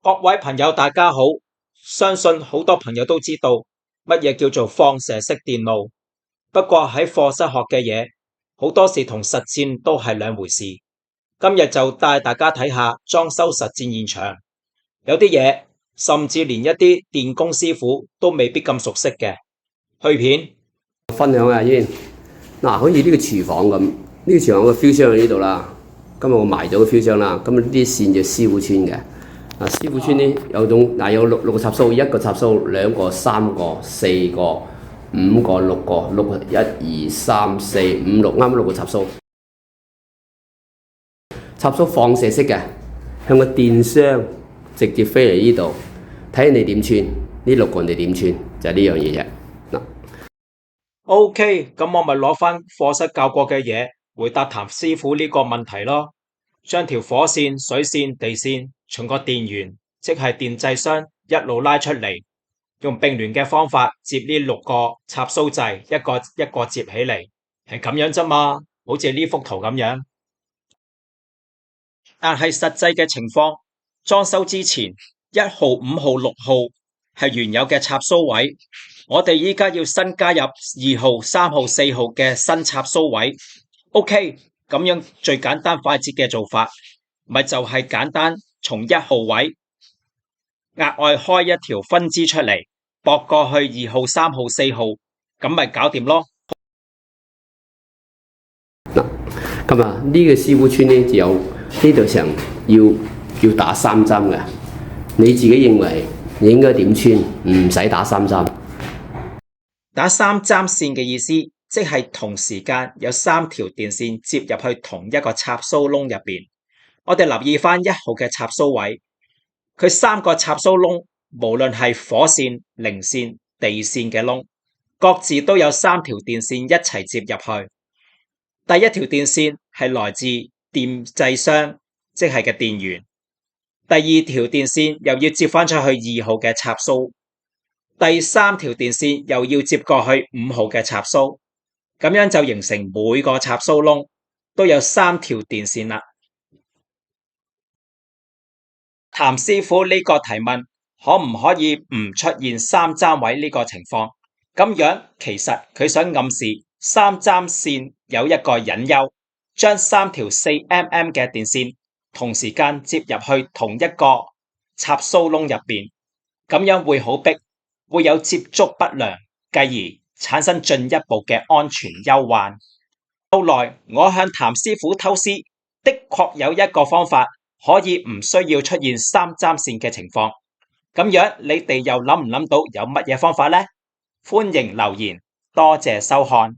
各位朋友大家好，相信好多朋友都知道乜嘢叫做放射式電路，不過喺課室學嘅嘢，好多時同實戰都係兩回事。今日就帶大家睇下裝修實戰現場，有啲嘢甚至連一啲電工師傅都未必咁熟悉嘅。去片分享下先，好似呢個廚房咁，呢個廚房個 fuse 箱喺呢度啦。今日我埋咗個 fuse 箱啦，咁呢啲線就師傅穿嘅。師傅穿呢有有六個插蘇，一個插蘇，兩個、三個、四個、五個、六個，1、2、3、4、5、6，啱6個插蘇。插蘇放射式嘅，向個電箱直接飛嚟呢度，睇人哋點穿，呢6個人哋點穿，就係呢樣嘢啫。OK，咁我咪攞翻課室教過嘅嘢回答譚師傅呢個問題咯。將條火線、水線、地線從個電源，即係電掣箱一路拉出嚟，用並聯嘅方法接呢6個插蘇掣，一個一個接起嚟，係咁樣啫嘛，好似呢幅圖咁樣。但係實際嘅情況，裝修之前1號、5號、6號係原有嘅插蘇位，我哋依家要新加入2號、3號、4號嘅新插蘇位。OK， 咁樣最簡單快捷嘅做法，咪就係簡單從1號位額外開一條分支出嚟，駁過去2號、3號、4號，咁咪搞掂咯。咁呢個師傅穿呢就有呢度成要打3針嘅，你自己認為你應該點穿？唔使打3針。打3針線嘅意思，即係同時間有3條電線接入去同一個插蘇窿入邊。我哋留意翻1號嘅插蘇位，佢3個插蘇窿，無論係火線、零線、地線嘅窿，各自都有3條電線一齊接入去。第一條電線係來自電掣箱，即係嘅電源。第二條電線又要接翻出去2號嘅插蘇。第3條電線又要接過去5號嘅插蘇，咁樣就形成每個插蘇窿都有3條電線啦。譚師傅呢個提問，可唔可以唔出現3針位呢個情況？咁樣其實佢想暗示3針線有一個隱憂，將3條4mm嘅電線同時間接入去同一個插蘇窿入邊，咁樣會好逼，會有接觸不良，繼而產生進一步嘅安全憂患。後來我向譚師傅偷師，的確有一個方法可以唔需要出現3針線嘅情況。咁樣你哋又諗唔諗到有乜嘢方法呢？歡迎留言，多謝收看。